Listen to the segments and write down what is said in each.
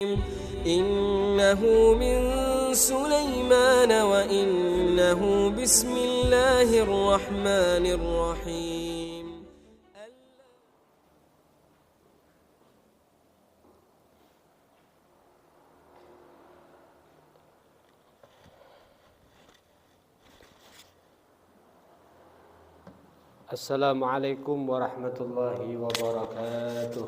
إنه من سليمان وإنه بسم الله الرحمن الرحيم. Assalamualaikum warahmatullahi wabarakatuh.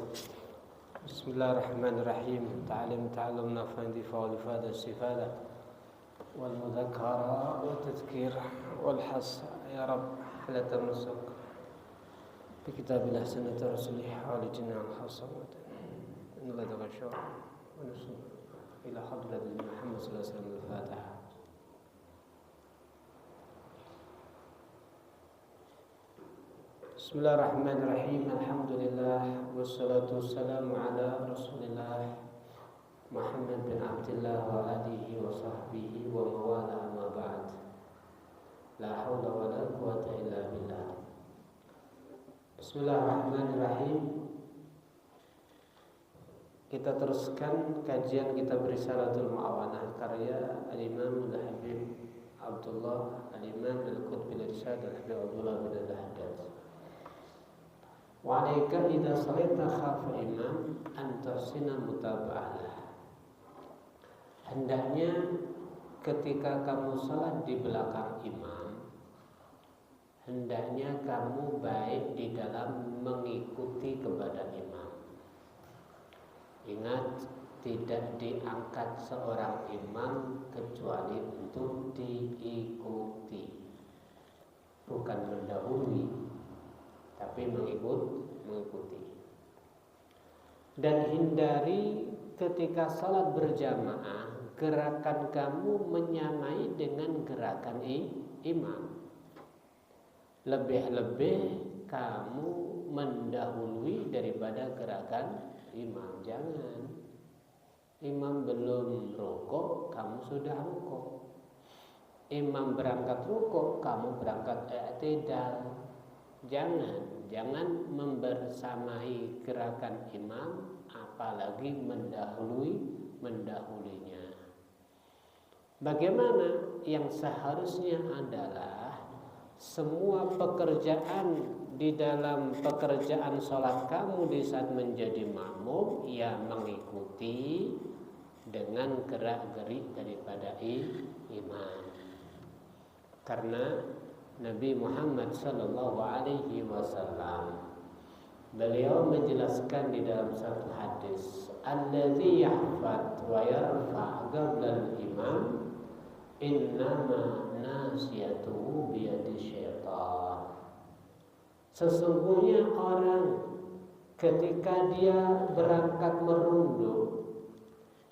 Bismillahirrahmanirrahim. Ta'allum naf'an difa'ul ifada istifada wal mudhakkara wa tadhkir wal has ya rab halatan nusuk bi kitabillah sunnati rasulih wa li jinnah hasanatan inna la taghashaw wa nusuk ila hadratil Muhammad sallallahu alaihi wasallam al-Fatihah. Bismillahirrahmanirrahim. Alhamdulillah wassalatu wassalamu ala Rasulillah Muhammad bin Abdullah wa alihi wa sahbihi wa mawala amma ba'd. La hawla wa la quwwata illa billah. Bismillahirrahmanirrahim. Kita teruskan kajian kitab Risalatul Mu'awanah karya Al-Imam Al-Habib Abdullah Al-Imam Al-Qutbil Irsyad Al-Habib Abdullah bin Al-Haddad. Wa alaika idza salaita khafa imam an tahsina mutaba'ah. Hendaknya ketika kamu salat di belakang imam, hendaknya kamu baik di dalam mengikuti kepada imam. Ingat, tidak diangkat seorang imam kecuali untuk diikuti, bukan mendahului, tapi mengikuti. Dan hindari ketika salat berjamaah gerakan kamu menyamai dengan gerakan imam. Lebih-lebih kamu mendahului daripada gerakan imam. Jangan. Imam belum rukuk, kamu sudah rukuk. Imam berangkat rukuk, kamu berangkat i'tidal. Jangan membersamai gerakan imam, apalagi mendahulunya. Bagaimana? Yang seharusnya adalah semua pekerjaan di dalam pekerjaan sholat kamu di saat menjadi makmum, ya mengikuti dengan gerak-gerik daripada imam. Karena Nabi Muhammad sallallahu alaihi wasallam beliau menjelaskan di dalam satu hadis, allazi yahfad wa yarfa' qabla al-imam innama nasiyatuhu biyadi syaitan. Sesungguhnya orang ketika dia berangkat merunduk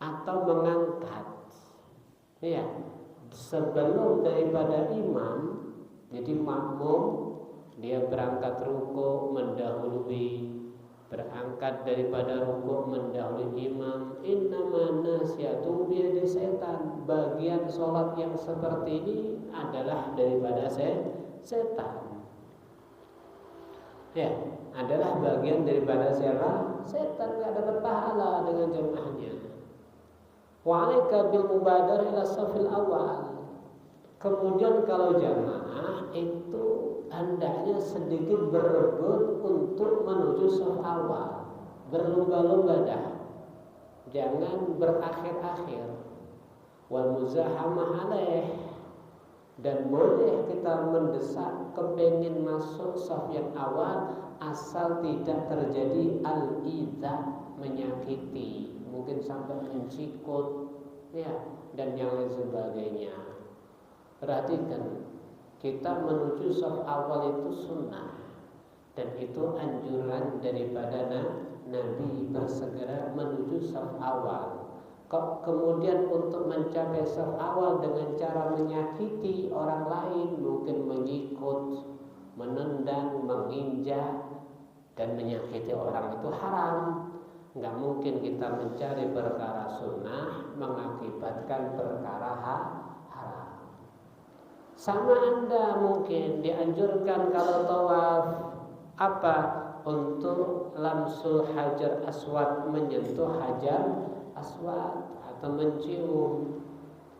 atau mengangkat, ya, sebelum daripada imam. Jadi makmum dia berangkat rukuk mendahului, berangkat daripada rukuk mendahului imam. Innama nasyatu biyadi setan. Bagian sholat yang seperti ini adalah daripada setan. Ya, adalah bagian daripada setan. Tidak dapat pahala dengan jamaahnya. Wa 'alaika bil mubadarah ila safil awal. Kemudian kalau jamaah itu hendaknya sedikit berebut untuk menuju shaf awal, berlomba-lomba dah, jangan berakhir-akhir. Wal muzahamah alaih, dan boleh kita mendesak kepengin masuk shaf yang awal asal tidak terjadi al-idza, menyakiti, mungkin sampai mencikut, ya, dan yang lain sebagainya. Perhatikan, kita menuju shaf awal itu sunnah, dan itu anjuran daripada Nabi bersegera menuju shaf awal. Kok kemudian untuk mencapai shaf awal dengan cara menyakiti orang lain, mungkin mengikut, menendang, menginjak, dan menyakiti orang itu haram. Nggak mungkin kita mencari perkara sunnah mengakibatkan perkara haram. Sama Anda mungkin dianjurkan kalau tawaf apa untuk lamsul hajar aswad, menyentuh hajar aswad atau mencium.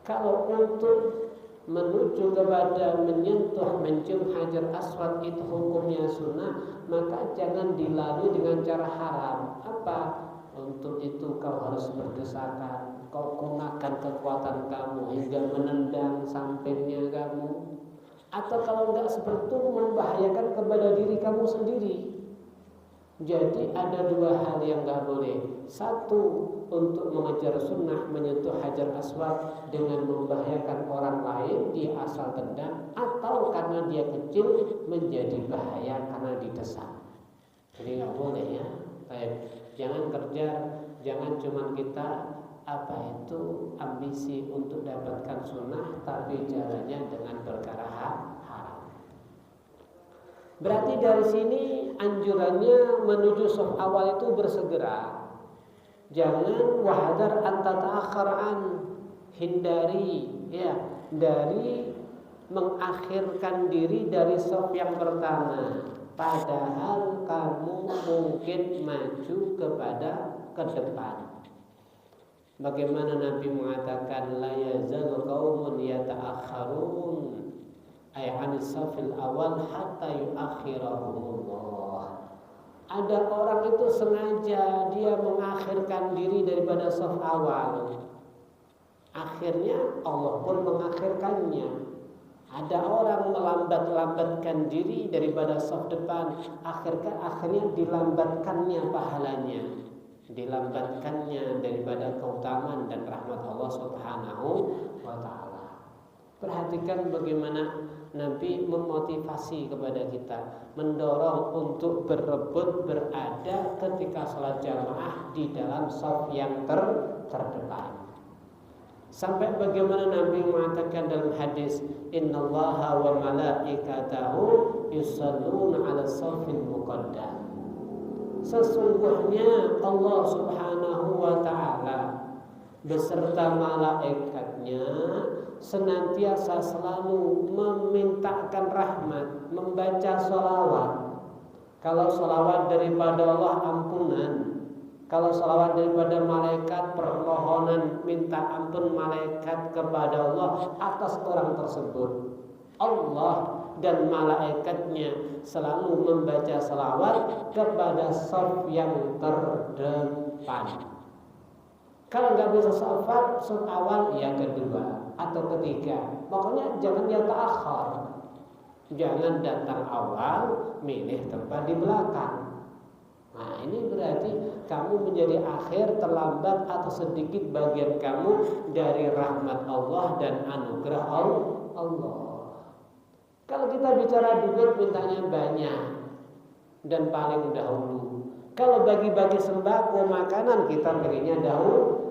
Kalau untuk menuju kepada mencium hajar aswad itu hukumnya sunnah, maka jangan dilalui dengan cara haram. Apa? Untuk itu kau harus berdesakan, kau gunakan kekuatan kamu hingga menendang sampingnya kamu. Atau kalau enggak seperti itu membahayakan kepada diri kamu sendiri. Jadi ada dua hal yang enggak boleh. Satu, untuk mengejar sunnah menyentuh hajar aswad dengan membahayakan orang lain, dia asal tendang, atau karena dia kecil menjadi bahaya karena didesak. Jadi enggak boleh ya. Jangan kerja, jangan cuma kita ambisi untuk dapatkan sunnah, tapi jalannya dengan perkara haram. Berarti dari sini anjurannya menuju shaf awal itu bersegera. Jangan wahadar antata'akhar'an, hindari dari mengakhirkan diri dari shaf yang pertama. Padahal kamu mungkin maju ke depan. Bagaimana Nabi mengatakan la yazalu qaumun yata'akhkharun ay 'anis safil awal hatta yu'akhirahumullah. Ada orang itu sengaja dia mengakhirkan diri daripada shaf awal. Akhirnya Allah pun mengakhirkannya. Ada orang melambatkan diri daripada shaf depan, akhirnya dilambatkannya pahalanya, dilambatkannya daripada keutamaan dan rahmat Allah Subhanahu wa ta'ala. Perhatikan bagaimana Nabi memotivasi kepada kita, mendorong untuk berebut berada ketika salat jamaah di dalam shaf yang terdepan. Sampai bagaimana Nabi mengatakan dalam hadis, innallaha wa malaikatahu yusalluna 'ala shafil muqaddam. Sesungguhnya Allah Subhanahu wa ta'ala beserta malaikatnya senantiasa selalu memintakan rahmat, membaca sholawat. Kalau sholawat daripada Allah ampunan, kalau sholawat daripada malaikat permohonan minta ampun malaikat kepada Allah atas orang tersebut. Allah dan malaikatnya selalu membaca sholawat kepada shaf yang terdepan. Kalau nggak bisa shaf awal, ya kedua atau ketiga. Pokoknya jangan yang ta'akhir. Jangan datang awal, milih tempat di belakang. Nah, ini berarti kamu menjadi akhir, terlambat atau sedikit bagian kamu dari rahmat Allah dan anugerah Allah. Kalau kita bicara duit mintanya banyak dan paling dahulu. Kalau bagi-bagi sembako makanan kita pilihnya dahulu.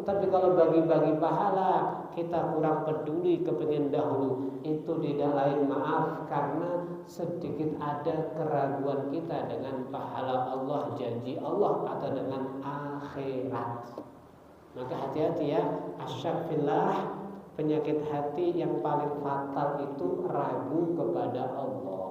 Tapi kalau bagi-bagi pahala kita kurang peduli kepingin dahulu. Itu tidak lain maaf karena sedikit ada keraguan kita dengan pahala Allah, janji Allah atau dengan akhirat. Maka hati-hati ya, asyak fillah, penyakit hati yang paling fatal itu ragu kepada Allah.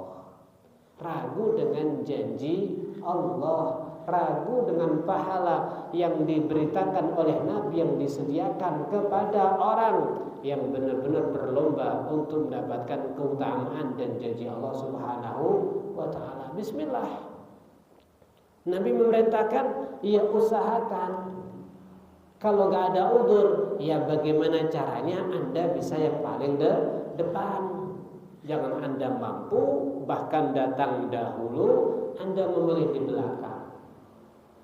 Ragu dengan janji Allah, ragu dengan pahala yang diberitakan oleh Nabi yang disediakan kepada orang yang benar-benar berlomba untuk mendapatkan keutamaan dan janji Allah Subhanahu wa ta'ala. Bismillah. Nabi memerintahkan, ya usahakan. Kalau gak ada udzur, ya bagaimana caranya Anda bisa yang paling depan. Jangan Anda mampu, bahkan datang dahulu, Anda memilih di belakang.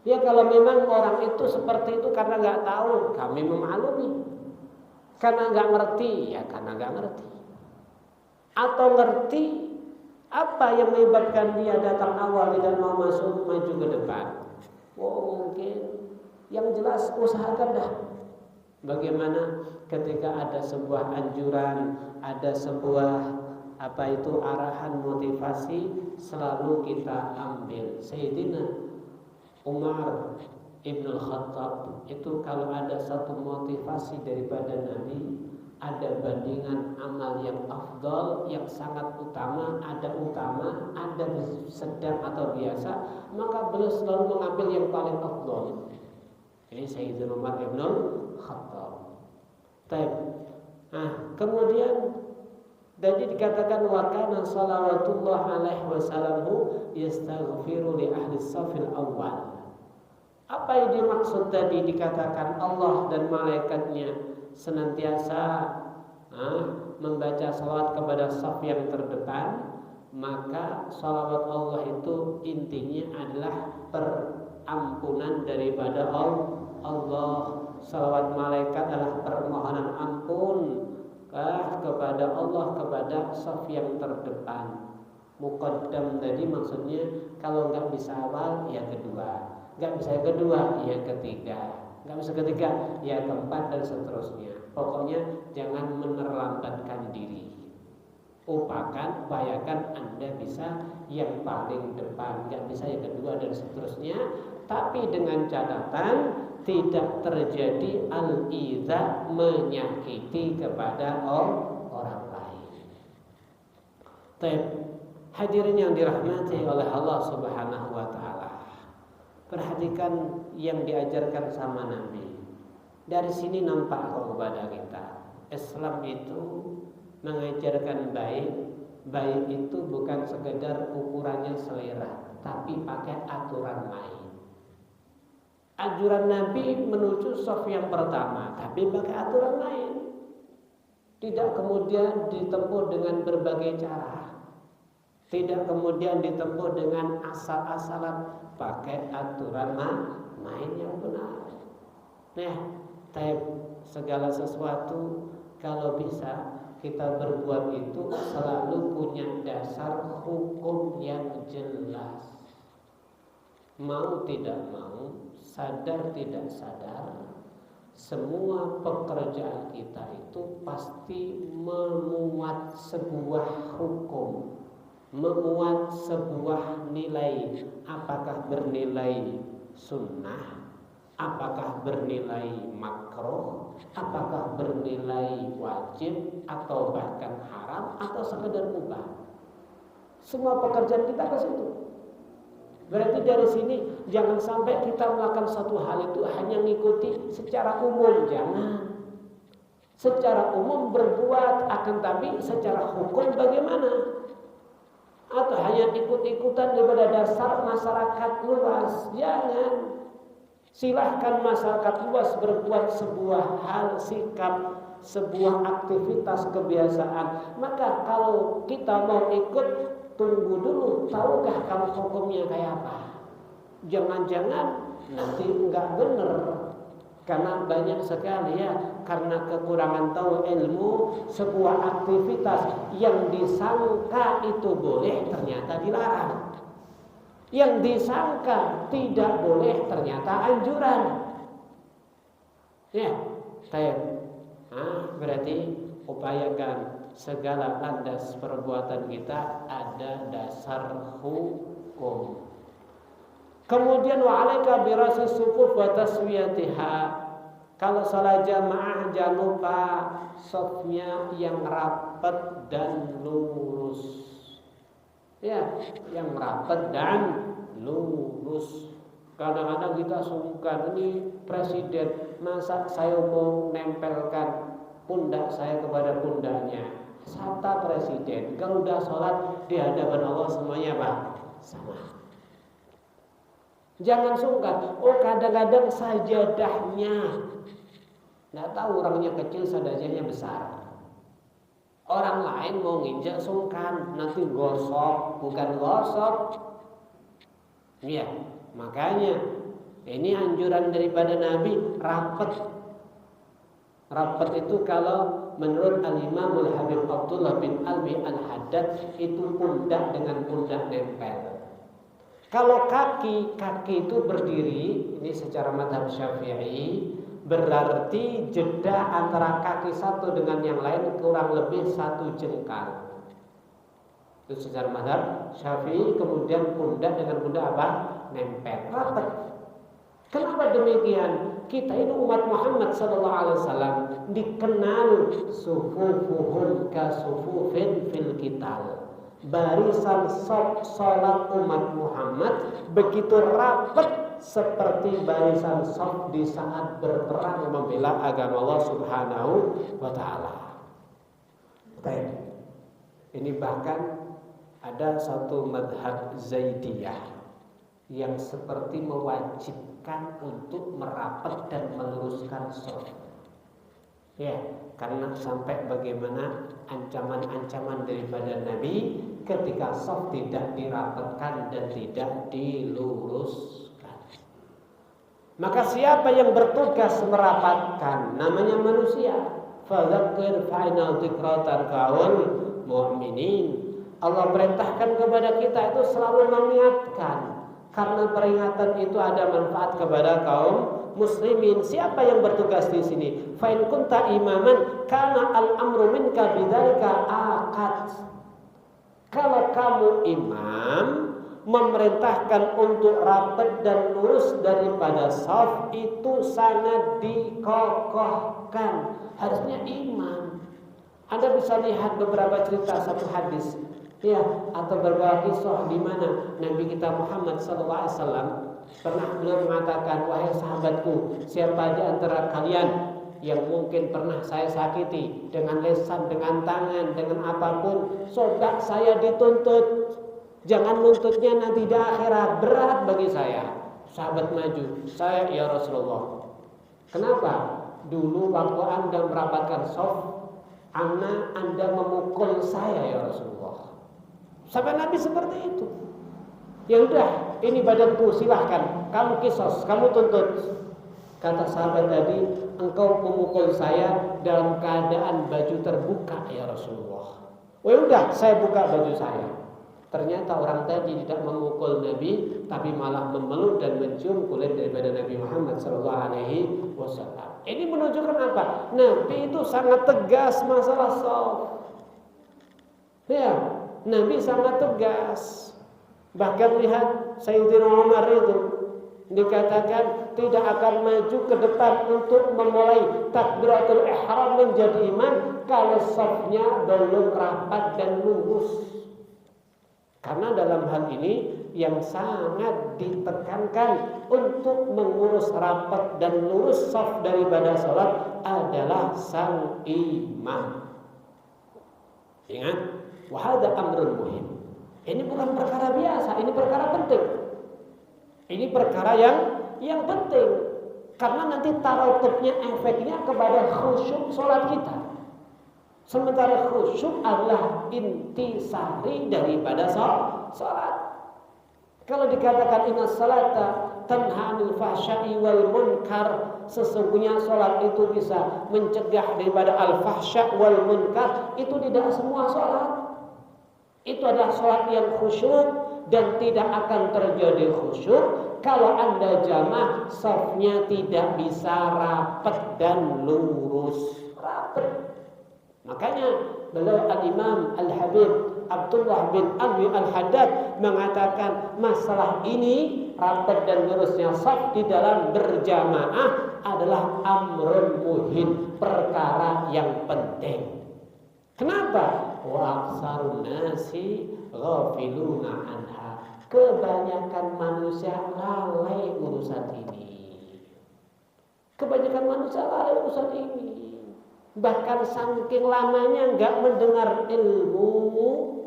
Ya kalau memang orang itu seperti itu karena gak tahu, kami memaklumi. Karena gak ngerti, ya karena gak ngerti. Atau ngerti, apa yang menyebabkan dia datang awal dan mau maju ke depan? Oh mungkin, yang jelas usahakan dah. Bagaimana ketika ada sebuah anjuran, ada sebuah arahan motivasi, selalu kita ambil. Sayyidina Umar Ibnul Khattab itu kalau ada satu motivasi daripada Nabi, ada bandingan amal yang afdal, yang sangat utama, ada sedang atau biasa, maka beliau selalu mengambil yang paling afdal. Ini Sayyidina Umar bin Khattab. Kemudian tadi dikatakan wa kana salawatullah alaihi wasallam yastaghfiru li ahli safil awal. Apa yang dimaksud tadi dikatakan Allah dan malaikatnya senantiasa membaca salawat kepada saf yang terdepan, maka salawat Allah itu intinya adalah perampunan daripada Allah. Salawat malaikat adalah permohonan ampun kepada Allah, kepada saf yang terdepan. Muqaddam tadi maksudnya kalau nggak bisa awal ya kedua, nggak bisa kedua ya ketiga, nggak bisa ketiga ya keempat dan seterusnya. Pokoknya jangan menerlambatkan diri. Upayakan Anda bisa yang paling depan, nggak bisa yang kedua dan seterusnya. Tapi dengan catatan tidak terjadi al-idza, menyakiti kepada orang lain. Hadirin yang dirahmati oleh Allah Subhanahu wa taala. Perhatikan yang diajarkan sama Nabi. Dari sini nampak kepada kita, Islam itu mengajarkan baik. Baik itu bukan sekedar ukurannya selera, tapi pakai aturan main. Anjuran Nabi menuju shaf yang pertama, tapi pakai aturan lain. Tidak kemudian ditempuh dengan berbagai cara. Tidak kemudian ditempuh dengan asal-asalan, pakai aturan main yang benar. Segala sesuatu kalau bisa kita berbuat itu selalu punya dasar hukum yang jelas. Mau tidak mau, sadar tidak sadar, semua pekerjaan kita itu pasti memuat sebuah hukum, memuat sebuah nilai. Apakah bernilai sunnah, apakah bernilai makruh, apakah bernilai wajib atau bahkan haram atau sekedar mubah. Semua pekerjaan kita ke situ. Berarti dari sini jangan sampai kita melakukan satu hal itu hanya mengikuti secara umum, jangan. Secara umum berbuat, akan tapi secara hukum bagaimana? Atau hanya ikut-ikutan daripada dasar masyarakat luas, jangan. Silahkan masyarakat luas berbuat sebuah hal, sikap, sebuah aktivitas, kebiasaan. Maka kalau kita mau ikut, tunggu dulu, tahukah kamu hukumnya kayak apa? Jangan-jangan nanti enggak benar. Karena banyak sekali karena kekurangan tahu ilmu, sebuah aktivitas yang disangka itu boleh ternyata dilarang. Yang disangka tidak boleh ternyata anjuran. Berarti upayakan segala landas perbuatan kita ada dasar hukum. Kemudian wa'alaika birasi sufuf wa taswiyatiha. Kalau salat jamaah jangan lupa safnya yang rapat dan lurus. Yang rapat dan lurus. Kadang-kadang kita sungkan, ini presiden, masa saya mau nempelkan pundak saya kepada pundaknya. Sata presiden, kalau udah sholat di hadapan Allah semuanya sama. Jangan sungkan. Kadang-kadang sajadahnya, nggak tahu orangnya kecil, sajadahnya besar. Orang lain mau nginjak sungkan, nanti gosok, bukan gosok. Makanya ini anjuran daripada Nabi, rapat. Rapat itu kalau menurut Al-Imamul Habib Abdullah bin Alwi Al-Haddad itu pundak dengan pundak nempel. Kalau kaki itu berdiri, ini secara mazhab Syafi'i, berarti jeda antara kaki satu dengan yang lain kurang lebih 1 jengkal. Itu secara mazhab Syafi'i. Kemudian pundak dengan pundak nempel, rapat. Kenapa demikian? Kita ini umat Muhammad SAW dikenal sufufuhum kasufufin fil qital. Barisan salat umat Muhammad begitu rapat seperti barisan shaf di saat berperang membela agama Allah Subhanahu wa taala. Baik. Ini bahkan ada satu madhab Zaidiyah yang seperti mewajibkan untuk merapat dan meluruskan shaf. Ya, karena sampai bagaimana ancaman-ancaman daripada Nabi ketika shaf tidak dirapatkan dan tidak diluruskan. Maka siapa yang bertugas merapatkan? Namanya manusia. Fadzakir fa'inal dzikra tanfa'ul mu'minin. Allah perintahkan kepada kita itu selalu mengingatkan, karena peringatan itu ada manfaat kepada kaum muslimin. Siapa yang bertugas di sini? Fa in kunta imaman kana al-amru minka bidzalika aqad. Kalau kamu imam, memerintahkan untuk rapat dan lurus daripada shaf itu sangat dikokohkan. Harusnya imam. Anda bisa lihat beberapa cerita satu hadis, ya, atau beberapa kisah di mana Nabi kita Muhammad SAW pernah beliau mengatakan, wahai sahabatku, siapa di antara kalian yang mungkin pernah saya sakiti dengan lisan, dengan tangan, dengan apapun, sobak saya dituntut. Jangan nuntutnya nanti di akhirat, berat bagi saya. Sahabat maju, saya ya Rasulullah. Kenapa? Dulu waktu Anda merapatkan shaf, Anda memukul saya ya Rasulullah. Sampai Nabi seperti itu. Ya udah, ini badanku, silahkan, kamu kisos, kamu tuntut. Kata sahabat tadi, engkau memukul saya dalam keadaan baju terbuka ya Rasulullah. Oh udah, saya buka baju saya. Ternyata orang tadi tidak memukul Nabi, tapi malah memeluk dan mencium kulit daripada Nabi Muhammad SAW. Ini menunjukkan apa? Nabi itu sangat tegas masalah shaf. Ya, Nabi sangat tegas. Bahkan lihat Sayyidina Umar itu dikatakan tidak akan maju ke depan untuk memulai takbiratul ihram menjadi imam kalau shafnya belum rapat dan lurus. Karena dalam hal ini yang sangat ditekankan untuk mengurus rapat dan lurus shaf daripada salat adalah sang imam. Ingat, wa hadza amrun muhim. Ini bukan perkara biasa, ini perkara penting. Ini perkara yang penting, karena nanti taratubnya, efeknya kepada khusyuk salat kita. Sementara khusyuk adalah intisari daripada salat. Kalau dikatakan inna salata tanha 'anil fahsya'i wal munkar, sesungguhnya salat itu bisa mencegah daripada al-fahsya' wal munkar, itu tidak semua salat. Itu adalah salat yang khusyuk dan tidak akan terjadi khusyuk kalau Anda jamaah shafnya tidak bisa rapat dan lurus. Rapat. Makanya beliau Al-Imam Al-Habib Abdullah bin Alwi Al-Haddad mengatakan masalah ini, rapat dan lurusnya shaf di dalam berjamaah adalah amrun muhim, perkara yang penting. Kenapa? Wa aksarun nasi ghafiluna anha. Kebanyakan manusia lalai urusan ini. Kebanyakan manusia lalai urusan ini. Bahkan saking lamanya nggak mendengar ilmu.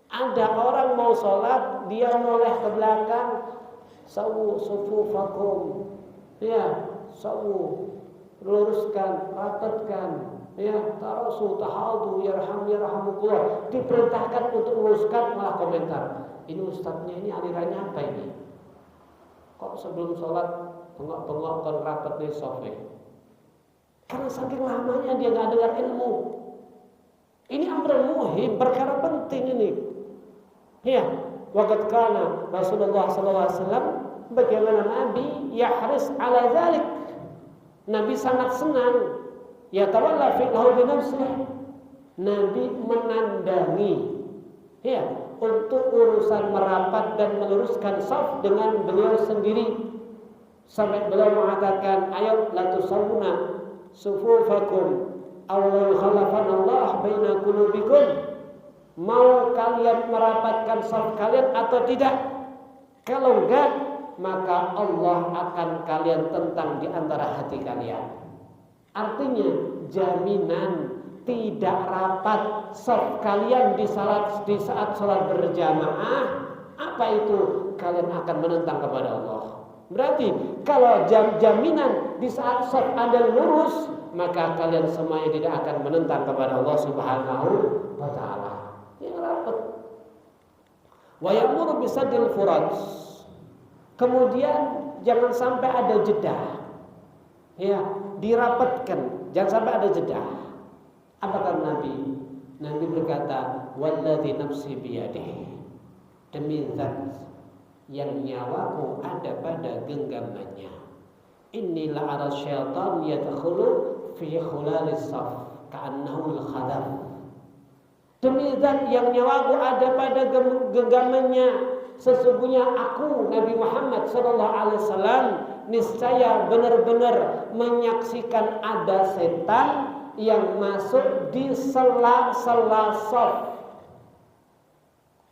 Ada orang mau sholat, dia noleh ke belakang, sawu sufufakum, ya, sawu, luruskan, rapatkan, ya, tarasu tahadu yarhamukullah. Diperintahkan untuk luruskan, malah komentar, ini ustadznya ini alirannya apa ini? Kok sebelum sholat bengok-bengok kan rapat di sofa? Karena saking lamanya dia nggak dengar ilmu. Ini amrul muhim, perkara penting ini. Ya, waqad kana Rasulullah SAW, bagaimana Nabi yahris ala dzalik. Nabi sangat senang. Ya tawalla fi'lahu bi nafsihi. Nabi menandangi, ya, untuk urusan merapat dan meluruskan shaf dengan beliau sendiri. Sampai beliau mengatakan, ayat la tusawwuna sufufakum aw la yukhalafana Allah baina qulubikum. Mau kalian merapatkan shaf kalian atau tidak? Kalau enggak, maka Allah akan kalian tentang di antara hati kalian. Artinya jaminan tidak rapat saf kalian di saat salat berjamaah, apa itu? Kalian akan menentang kepada Allah. Berarti kalau jaminan di saat saf Anda lurus, maka kalian semuanya tidak akan menentang kepada Allah Subhanahu wa taala. Yang rapat. Wa ya'muru bisaddil furaj. Kemudian jangan sampai ada jeda. Ya, dirapatkan, jangan sampai ada jeda. Apa kata Nabi? Nabi berkata, "Walladzi nafsi biyadihi." Demi zat yang nyawaku ada pada genggamannya. Inni la'ara syaitan yadkhulu fi khulalis saf ka'annahu al-khadam. Demi zat yang nyawaku ada pada genggamannya, sesungguhnya aku Nabi Muhammad sallallahu alaihi wasallam niscaya benar-benar menyaksikan ada setan yang masuk di sela-sela saf.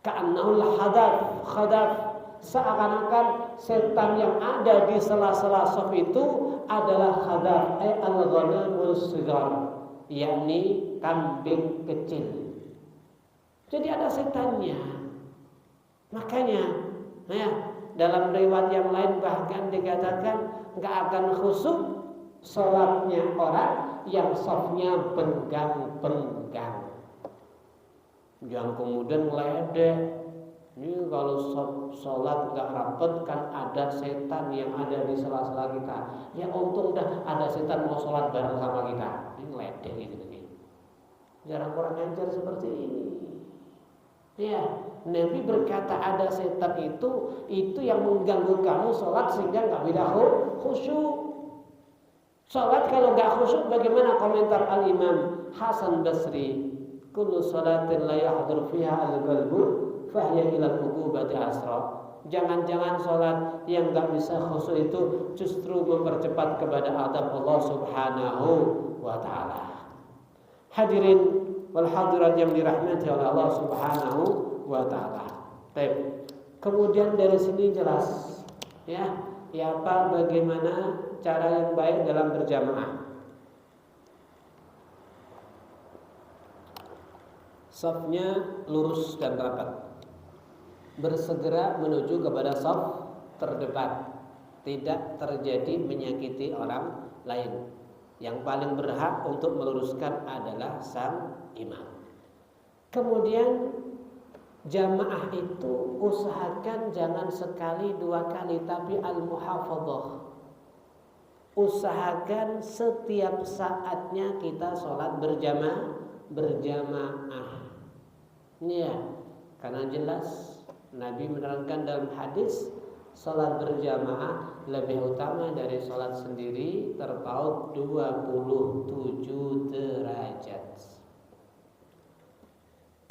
Ka'annahu al-khadam, seakan-akan setan yang ada di sela-sela saf itu adalah khadaf, al-ghanamul sigar, yakni kambing kecil. Jadi ada setannya. Makanya ya, dalam riwayat yang lain bahkan dikatakan enggak akan khusyuk salatnya orang yang safnya penggang-penggang. Jangan kemudian meledek. Ini kalau sholat nggak rapat kan ada setan yang ada di sela-sela kita. Ya untung dah ada setan mau sholat bareng sama kita. Ini ledek gitu nih. Jarang orang ngajar seperti ini. Ya, Nabi berkata ada setan itu yang mengganggu kamu sholat sehingga nggak bisa khusyuk. Sholat kalau nggak khusyuk, bagaimana komentar Al-Imam Hasan Basri? Kullu sholatin la yahdur fiha al-qalbu fahya ilal uqubati asra. Jangan-jangan sholat yang nggak bisa khusyuk itu justru mempercepat kepada adab Allah Subhanahu wa taala. Hadirin wal hadirat yang dirahmati oleh Allah Subhanahu wa taala. Baik. Kemudian dari sini jelas ya apa bagaimana cara yang baik dalam berjamaah. Safnya lurus dan rapat. Bersegera menuju kepada saf terdepan. Tidak terjadi menyakiti orang lain. Yang paling berhak untuk meluruskan adalah sang imam. Kemudian jamaah itu usahakan jangan sekali dua kali, tapi al-muhafadzah. Usahakan setiap saatnya kita sholat berjamaah. Ya, karena jelas Nabi menerangkan dalam hadis sholat berjamaah lebih utama dari sholat sendiri terpaut 27 derajat.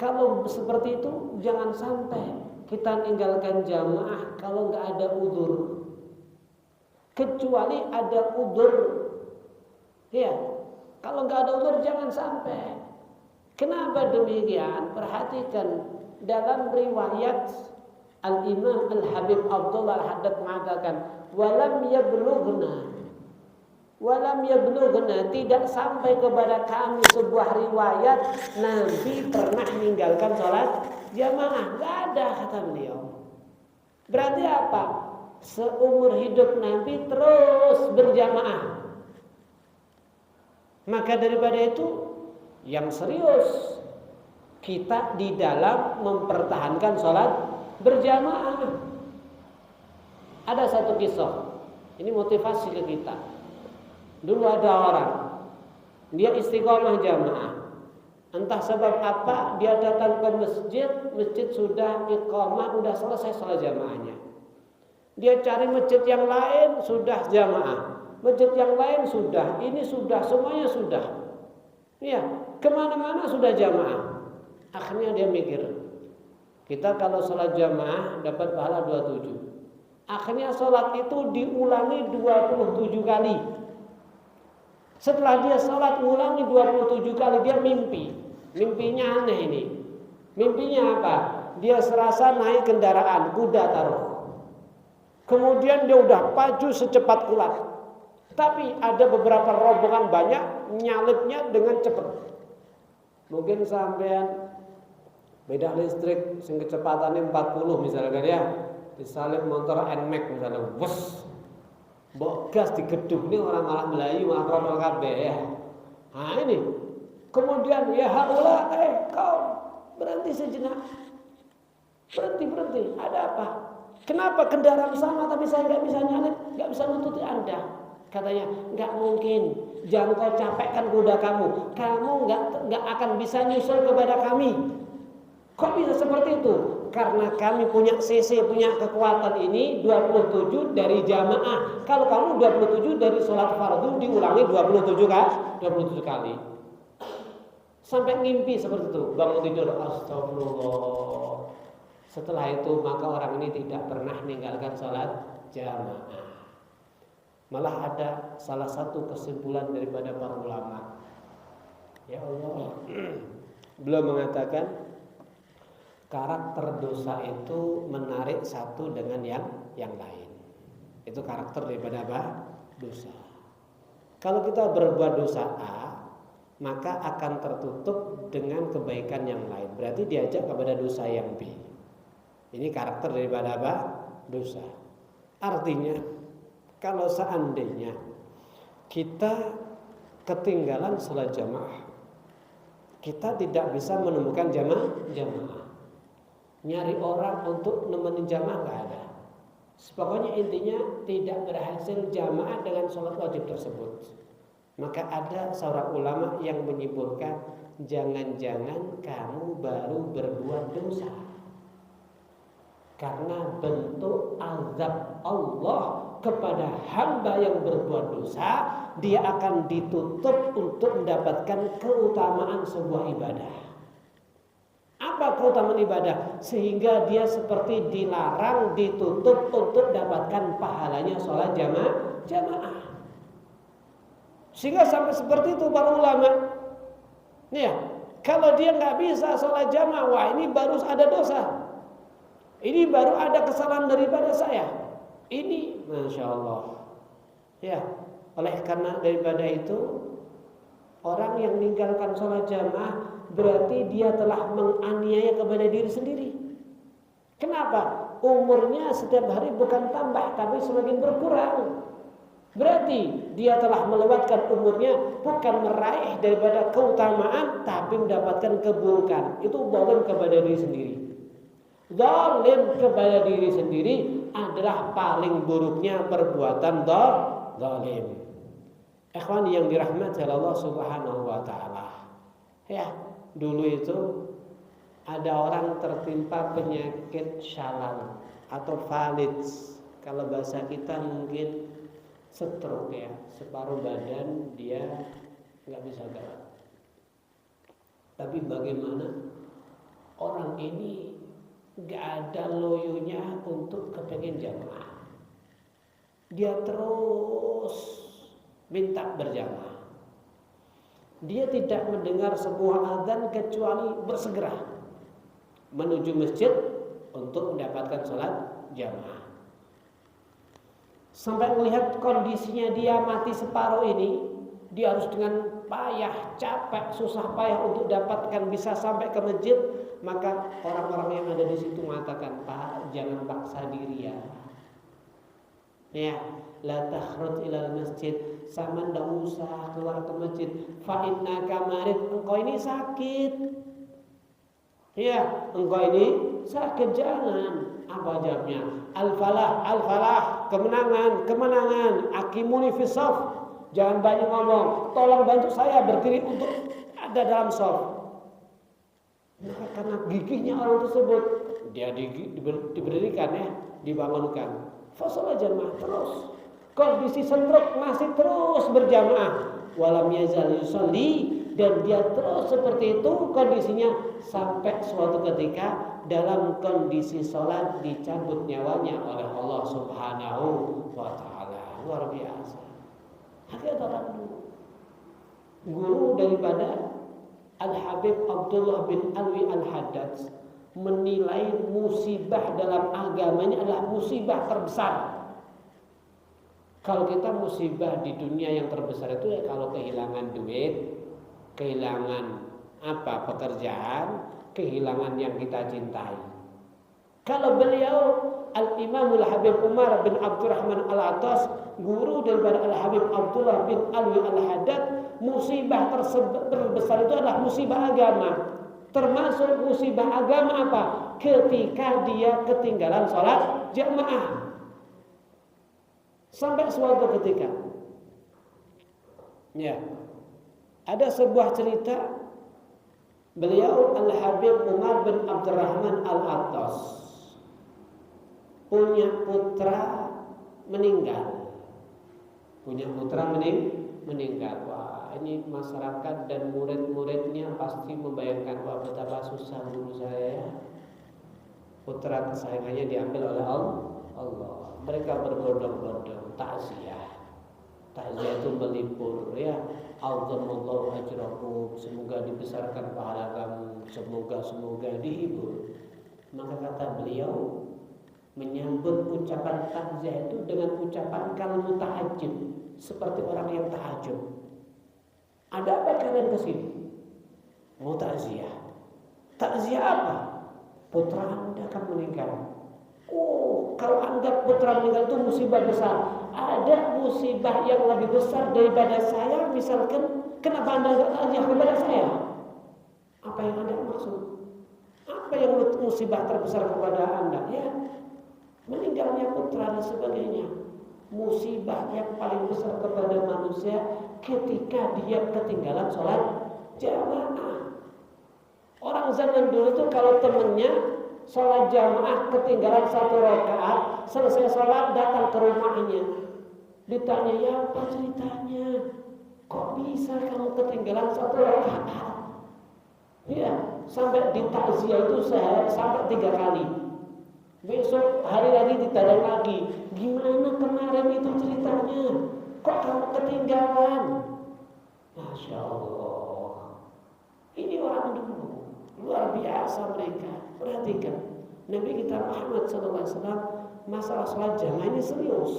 Kalau seperti itu jangan sampai kita meninggalkan jamaah kalau nggak ada udzur. Kecuali ada udzur. Ya, kalau nggak ada udzur jangan sampai. Kenapa demikian? Perhatikan dalam riwayat Al-Imam Al-Habib Abdullah Al-Haddad mengatakan walam yablugna, tidak sampai kepada kami sebuah riwayat Nabi pernah meninggalkan sholat jamaah. Gak ada, kata beliau. Berarti apa? Seumur hidup Nabi terus berjamaah. Maka daripada itu yang serius kita di dalam mempertahankan sholat berjamaah. Ada satu kisah, ini motivasi ke kita. Dulu ada orang, dia istiqomah jamaah. Entah sebab apa, dia datang ke masjid sudah iqamah, sudah selesai sholat jamaahnya. Dia cari masjid yang lain, sudah jamaah. Masjid yang lain sudah, ini sudah, semuanya sudah. Ya, kemana-mana sudah jamaah. Akhirnya dia mikir, kita kalau sholat jamaah dapat pahala 27. Akhirnya sholat itu diulangi 27 kali. Setelah dia sholat ulangi 27 kali, dia mimpi. Mimpinya aneh ini. Mimpinya apa? Dia serasa naik kendaraan, kuda taruh. Kemudian dia udah maju secepat kilat. Tapi ada beberapa rombongan banyak nyalipnya dengan cepat. Mungkin sampean beda listrik sing kecepatannya 40 misalkan ya. Disalip motor NMAX misalnya. Wes. Mbok gas di gedung ini orang malah Melayu malah protol kabeh ya. Nah ini. Kemudian ya haula kau berhenti sejenak. Berhenti. Ada apa? Kenapa kendaraan sama tapi saya nggak bisa nyalip, nggak bisa nututi Anda? Katanya nggak mungkin. Jangan kau capekkan kuda kamu. Kamu nggak akan bisa nyusul kepada kami. Kok bisa seperti itu? Karena kami punya CC, punya kekuatan ini 27 dari jamaah. Kalau kamu 27 dari sholat fardu diulangi 27 kan? 27 kali. Sampai ngimpi seperti itu, bangun tidur, astagfirullah. Setelah itu maka orang ini tidak pernah meninggalkan sholat jamaah. Malah ada salah satu kesimpulan daripada para ulama. Ya Allah, beliau mengatakan karakter dosa itu menarik satu dengan yang lain. Itu karakter daripada apa? Dosa. Kalau kita berbuat dosa A, maka akan tertutup dengan kebaikan yang lain. Berarti diajak kepada dosa yang B. Ini karakter daripada apa? Dosa. Artinya, kalau seandainya kita ketinggalan sholat jamaah, kita tidak bisa menemukan jamaah. Nyari orang untuk nemenin jamaah nggak ada. Pokoknya intinya tidak berhasil jamaah dengan sholat wajib tersebut. Maka ada seorang ulama yang menyimpulkan, jangan-jangan kamu baru berbuat dosa. Karena bentuk azab Allah kepada hamba yang berbuat dosa, dia akan ditutup untuk mendapatkan keutamaan sebuah ibadah. Apa keutamaan ibadah? Sehingga dia seperti dilarang, ditutup untuk mendapatkan pahalanya sholat jamaah. Sehingga sampai seperti itu para ulama. Ya, kalau dia nggak bisa sholat jamaah, wah ini baru ada dosa. Ini baru ada kesalahan daripada saya. Ini, masya Allah. Ya, oleh karena daripada itu, orang yang meninggalkan sholat jamaah berarti dia telah menganiaya kepada diri sendiri. Kenapa? Umurnya setiap hari bukan tambah, tapi semakin berkurang. Berarti dia telah melewatkan umurnya bukan meraih daripada keutamaan, tapi mendapatkan keburukan. Itu zalim kepada diri sendiri. Zalim kepada diri sendiri adalah paling buruknya perbuatan zalim. Ikhwan yang dirahmati Allah Subhanahu wa taala. Ya, dulu itu ada orang tertimpa penyakit shalal atau falits. Kalau bahasa kita mungkin stroke ya, separuh badan dia nggak bisa gerak. Tapi bagaimana orang ini nggak ada loyonya untuk kepengen jamaah. Dia terus minta berjamaah. Dia tidak mendengar sebuah azan kecuali bersegera menuju masjid untuk mendapatkan sholat jamaah. Sampai melihat kondisinya dia mati separuh ini, dia harus dengan payah, capek, susah payah untuk dapatkan bisa sampai ke masjid. Maka orang-orang yang ada di situ mengatakan, Pak, jangan paksa diri ya. Ya, la takhruj ilal masjid, sama ndak usah keluar ke masjid. Fa innaka marid, engkau ini sakit. Ya, engkau ini sakit, jangan. Apa jawabnya? Al-falah, kemenangan. Akimuni fis shaf. Jangan banyak ngomong. Tolong bantu saya berdiri untuk ada dalam shaf. Maka karena gigihnya orang tersebut, dia diberikan ya, dibangunkan. Fasal jamaah terus. Kondisi stroke masih terus berjamaah. Walam yazal yusalli, dan dia terus seperti itu kondisinya sampai suatu ketika dalam kondisi sholat dicabut nyawanya oleh Allah Subhanahu wa taala. Luar biasa. Hakikatan guru daripada Al-Habib Abdullah bin Alwi Al-Haddad menilai musibah dalam agamanya adalah musibah terbesar. Kalau kita musibah di dunia yang terbesar itu ya kalau kehilangan duit, kehilangan pekerjaan, kehilangan yang kita cintai. Kalau beliau Al-Imamul Habib Umar bin Abdurrahman Al-Attas, guru daripada Al-Habib Abdullah bin Alwi Al-Haddad, musibah terbesar itu adalah musibah agama. Termasuk musibah agama apa? Ketika dia ketinggalan sholat jamaah. Sampai suatu ketika, ya, ada sebuah cerita beliau Al-Habib Umar bin Abdurrahman Al-Attas punya putra meninggal. Meninggal. Wah, ini masyarakat dan murid-muridnya pasti membayangkan, wah betapa susah guru saya ya. Putra kesayangannya diambil oleh Allah. Mereka berbondong-bondong takziah. Takziah itu melipur ya. Azzamallahu ajrakum, semoga dibesarkan pahala kamu, semoga dihibur. Maka kata beliau menyambut ucapan takziah itu dengan ucapan kalimat tahajud, seperti orang yang tahajud. Ada apa kalian kesini? Mau takziah. Takziah apa? Putra Anda akan meninggal. Oh, kalau anggap putra meninggal itu musibah besar, ada musibah yang lebih besar daripada saya. Misalkan, kenapa Anda enggak takziah kepada saya? Apa yang Anda maksud? Apa yang musibah terbesar kepada Anda? Ya, meninggalnya putra dan sebagainya. Musibah yang paling besar kepada manusia ketika dia ketinggalan sholat jamaah. Orang zaman dulu itu kalau temennya sholat jamaah ketinggalan 1 rakaat, selesai sholat datang ke rumahnya, ditanya, ya apa ceritanya? Kok bisa kamu ketinggalan 1 rakaat? Ya, sampai ditakziah itu sampai 3 kali. Besok hari lagi ditanya lagi, gimana kemarin itu ceritanya? Kok kamu ketinggalan? Masya Allah. Ini orang dulu luar biasa mereka. Perhatikan, Nabi kita Muhammad SAW masalah sholat jamaah ini serius.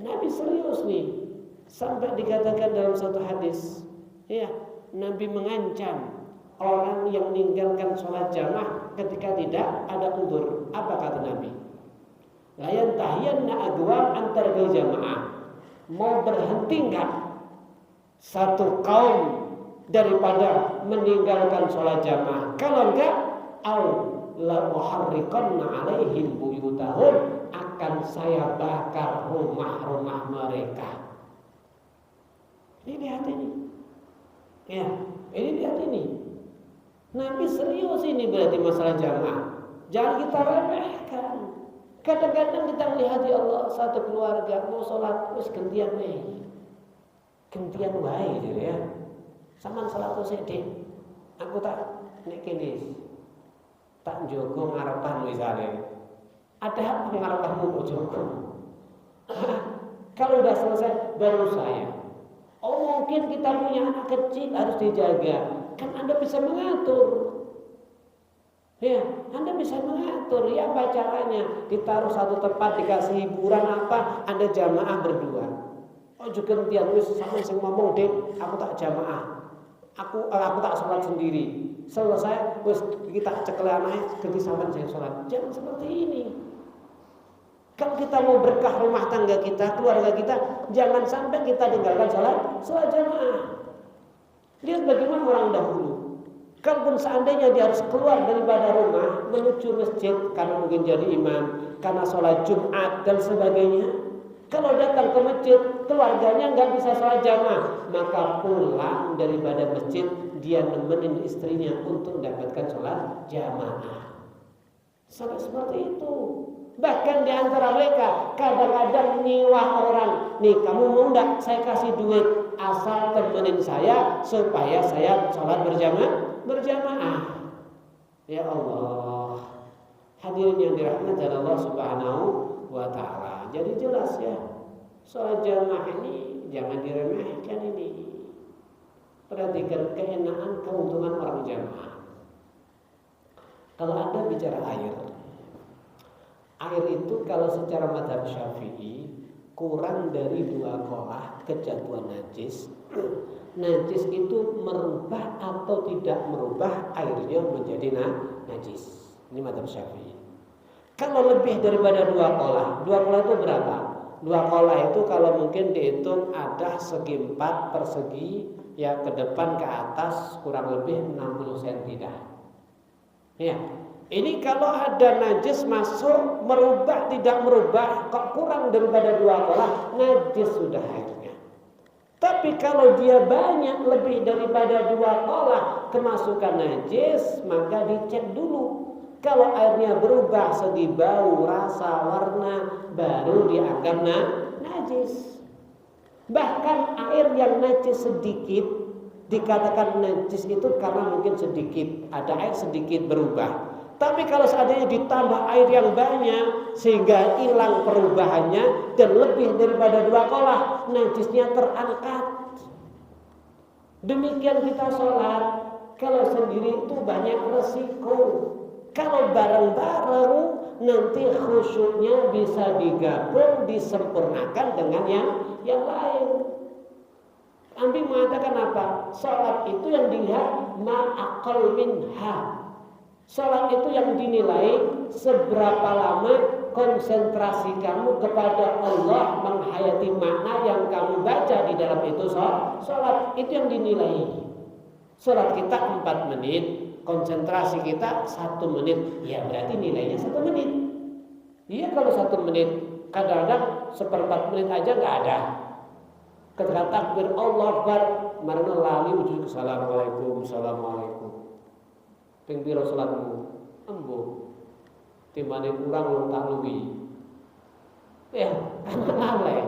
Nabi serius nih, sampai dikatakan dalam satu hadis, ya, Nabi mengancam orang yang meninggalkan sholat jamaah ketika tidak ada uzur. Apa kata Nabi? Layan tahiyanna agwam antar jamaah. Mau berhenti enggak satu kaum daripada meninggalkan sholat jamaah? Kalau enggak, au la uharriqanna alaihim buyutahum, akan saya bakar rumah-rumah mereka. Ini lihat ini. Ya, ini lihat ini. Nabi serius ini berarti masalah jamaah. Jangan kita remehkan. Kadang-kadang kita melihat, ya Allah, satu keluarga mau sholat terus gantian wae gitu ya. Saman sholat sedek. Aku tak nek kene tak njogo ngarepan misalnya. Ada apa ngarepanmu kok jogo? Kalau udah selesai baru saya. Oh, mungkin kita punya anak kecil harus dijaga. Kan Anda bisa mengatur. Ya, Anda bisa mengatur. Ya, apa caranya? Ditaruh satu tempat, dikasih hiburan apa, Anda jamaah berdua. Oh, juga gantian wis sampe sing ngomong, "Dek, aku tak jamaah. Aku tak sholat sendiri." Selesai, wis kita cekel anake ganti sampean sing sholat. Jangan seperti ini. Kalau kita mau berkah rumah tangga kita, keluarga kita, jangan sampai kita tinggalkan sholat jamaah. Lihat bagaimana orang dahulu. Kalaupun seandainya dia harus keluar daripada rumah menuju masjid karena mungkin jadi imam, karena sholat Jumat dan sebagainya, kalau datang ke masjid keluarganya nggak bisa sholat jamaah, maka pulang daripada masjid dia nemenin istrinya untuk mendapatkan sholat jamaah. Sampai seperti itu. Bahkan di antara mereka kadang-kadang nyiwah orang, nih kamu mau enggak saya kasih duit asal temenin saya supaya saya sholat berjamaah. Ya Allah, hadirin yang dirahmati Allah Subhanahu wa Ta'ala. Jadi jelas ya, sholat jamaah ini jangan diremehkan ini. Perhatikan keenaan keuntungan orang jamaah. Kalau Anda bicara air itu kalau secara mazhab Syafi'i kurang dari 2 qolah kejatuhan najis, najis itu merubah atau tidak merubah airnya menjadi najis. Ini mazhab Syafi'i. Kalau lebih daripada 2 qolah, 2 qolah itu berapa? 2 qolah itu kalau mungkin dihitung ada segi 4 persegi, ya ke depan ke atas kurang lebih 60 cm dah. Ya. Ini kalau ada najis masuk, merubah tidak merubah, kok kurang daripada 2 qolah, najis sudah airnya. Tapi kalau dia banyak lebih daripada 2 qolah kemasukan najis, maka dicek dulu. Kalau airnya berubah segi bau, rasa, warna, baru dianggap najis. Bahkan air yang najis sedikit dikatakan najis itu karena mungkin sedikit, ada air sedikit berubah. Tapi kalau seandainya ditambah air yang banyak sehingga hilang perubahannya dan lebih daripada 2 qolah, najisnya terangkat. Demikian kita sholat. Kalau sendiri itu banyak resiko. Kalau bareng-bareng nanti khusyuknya bisa digabung, disempurnakan dengan yang lain. Ambi mengatakan apa? Sholat itu yang dilihat ma'aqal minha. Salat itu yang dinilai seberapa lama konsentrasi kamu kepada Allah, menghayati makna yang kamu baca di dalam itu. Salat itu yang dinilai. Salat kita 4 menit, konsentrasi kita 1 menit, ya berarti nilainya 1 menit. Iya, kalau 1 menit, kadang-kadang 1/4 menit aja nggak ada. Ketika takbir Allah Akbar, marana lali ujung assalamualaikum, assalamualaikum. Ping pira salatmu? Embuh. Timbane kurang lontak luwi. Ya, lalai.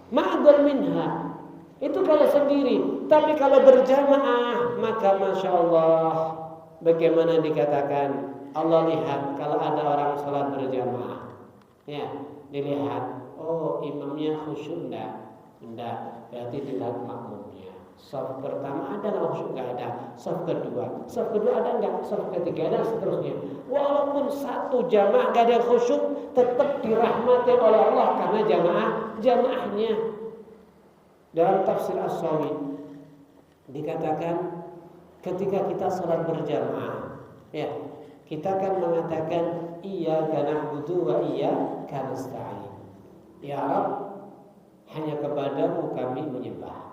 Ma'adul minha. Itu kalau sendiri. Tapi kalau berjamaah, maka Masya Allah, bagaimana dikatakan Allah lihat kalau ada orang salat berjamaah. Ya, dilihat. Oh, imamnya khusyuk enggak. Berarti dilihat makmumnya. Shaf pertama ada nggak khusyuk? Nggak ada. Shaf kedua ada nggak? Shaf ketiga ada, seterusnya. Walaupun satu jamaah nggak ada khusyuk, tetap dirahmati oleh Allah karena jamaahnya. Dalam tafsir As-Sawi dikatakan ketika kita sholat berjamaah, ya kita akan mengatakan iyyaka na'budu wa iyyaka nasta'in. Ya Rabb, hanya kepadamu kami menyembah.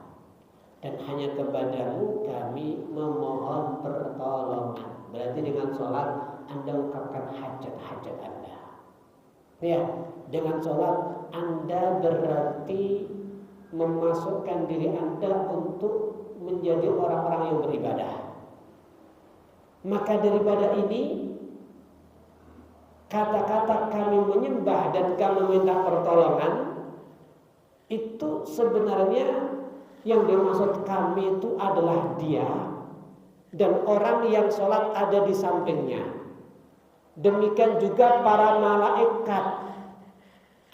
Dan hanya kepadamu kami memohon pertolongan. Berarti dengan sholat Anda ungkapkan hajat-hajat Anda. Ya, dengan sholat Anda berarti memasukkan diri Anda untuk menjadi orang-orang yang beribadah. Maka daripada ini, kata-kata kami menyembah dan kami minta pertolongan, itu sebenarnya yang dimaksud kami itu adalah dia dan orang yang sholat ada di sampingnya. Demikian juga para malaikat.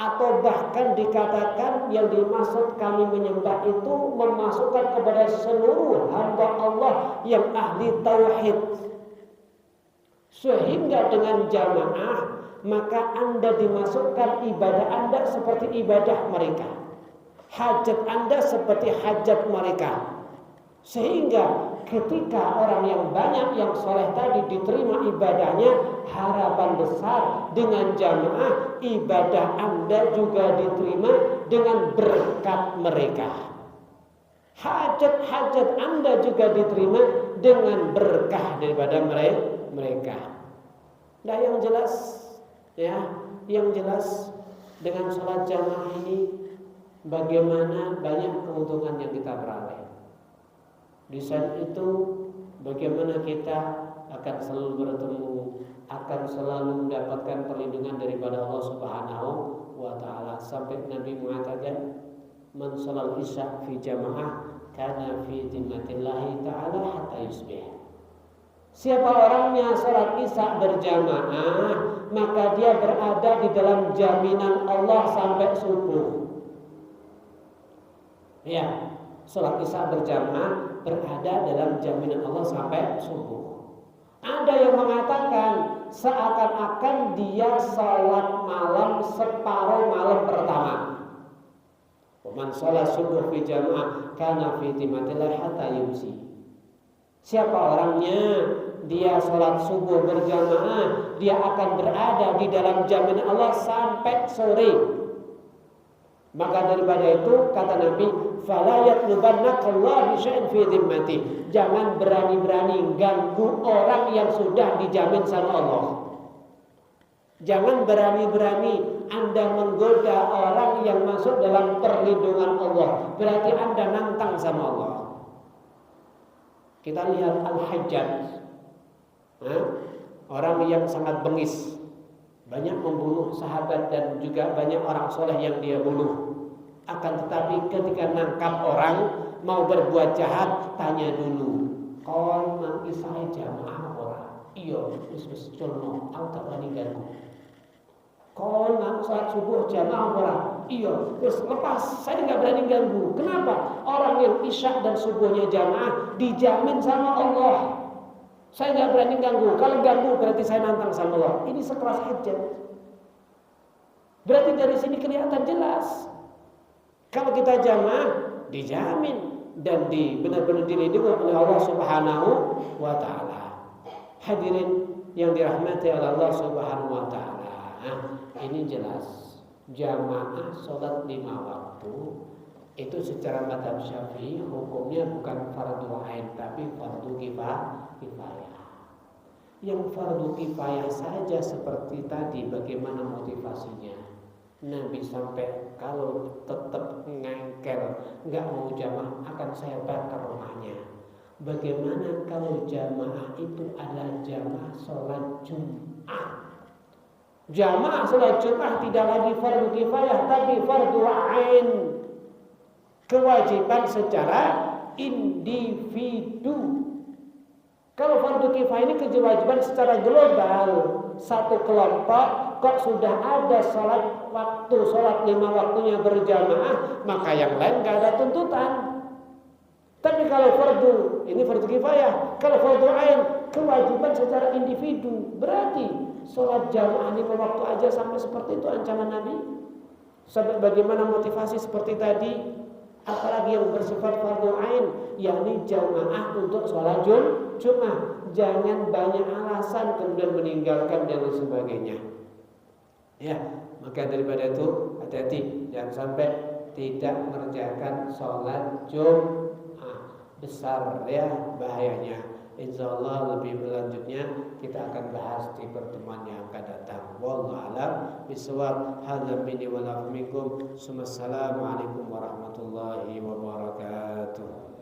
Atau bahkan dikatakan yang dimaksud kami menyembah itu memasukkan kepada seluruh hamba Allah yang ahli tauhid. Sehingga dengan jamaah maka Anda dimasukkan ibadah Anda seperti ibadah mereka. Hajat Anda seperti hajat mereka. Sehingga ketika orang yang banyak yang soleh tadi diterima ibadahnya, harapan besar dengan jamaah ibadah Anda juga diterima dengan berkat mereka. Hajat-hajat Anda juga diterima dengan berkah daripada mereka. Nah, yang jelas dengan sholat jamaah ini bagaimana banyak keuntungan yang kita peroleh. Di saat itu bagaimana kita akan selalu bertemu, akan selalu mendapatkan perlindungan daripada Allah Subhanahu wa taala. Sampai Nabi mengatakan, "Man shalal isya fi jamaah kana fi zimmatillahi taala hatta yusbih." Siapa orangnya salat isya berjamaah, maka dia berada di dalam jaminan Allah sampai subuh. Ya, salat isya berjamaah berada dalam jaminan Allah sampai subuh. Ada yang mengatakan seakan-akan dia salat malam separuh malam pertama. Man shalat subuh fi jamaah kana fi timmatillah hatta yumsi. Siapa orangnya dia sholat subuh berjamaah, dia akan berada di dalam jaminan Allah sampai sore. Maka daripada itu kata Nabi, fala yatlubannakallahi syai'an fi dhimmati. Jangan berani-berani ganggu orang yang sudah dijamin sama Allah. Jangan berani-berani Anda menggoda orang yang masuk dalam perlindungan Allah. Berarti Anda nantang sama Allah. Kita lihat Al-Hajjaj, orang yang sangat bengis, banyak membunuh sahabat dan juga banyak orang soleh yang dia bunuh. Akan tetapi ketika nangkap orang mau berbuat jahat, tanya dulu, kau mang isai jamaah orang? Iya, wis culno, aku tak berani ganggu. Kau nang salat subuh jamaah orang? Iya, wis lepas, saya nggak berani ganggu. Kenapa? Orang yang isya dan subuhnya jamaah dijamin sama Allah. Saya nggak berani ganggu. Kalau ganggu berarti saya nantang sama Allah. Ini sekeras Hajjaj. Berarti dari sini kelihatan jelas. Kalau kita jamaah dijamin dan benar-benar dilindungi oleh Allah Subhanahu wa taala. Hadirin yang dirahmati oleh Allah Subhanahu wa taala. Ini jelas jamaah sholat 5 waktu itu secara mazhab Syafi'i hukumnya bukan fardu ain tapi fardu kifayah. Yang fardu kifayah saja seperti tadi, bagaimana motivasinya? Nabi sampai kalau tetap ngengkel nggak mau jamaah akan saya bakar rumahnya. Bagaimana kalau jamaah itu adalah jamaah sholat Jumat? Jamaah sholat Jumat tidak lagi fardu kifayah tapi fardu ain. Kewajiban secara individu. Kalau fardu kifayah ini kewajiban secara global. Satu kelompok kok sudah ada sholat 5 waktunya berjamaah, maka yang lain gak ada tuntutan. Tapi kalau ini fardu kifayah. Kalau fardu ain kewajiban secara individu. Berarti sholat jamaah 5 waktu aja sampai seperti itu ancaman Nabi. Sampai bagaimana motivasi seperti tadi? Apalagi yang bersifat fardu ain, yakni jamaah untuk sholat Jumat. Jangan banyak alasan kemudian meninggalkan dan sebagainya. Ya, maka daripada itu hati-hati jangan sampai tidak mengerjakan sholat Jumat. Besar ya bahayanya. Insyaallah lebih berlanjutnya kita akan bahas di pertemuan yang akan datang. Wallahu a'lam bishawab. Hadza minni wa lakum. Assalamualaikum warahmatullahi wabarakatuh.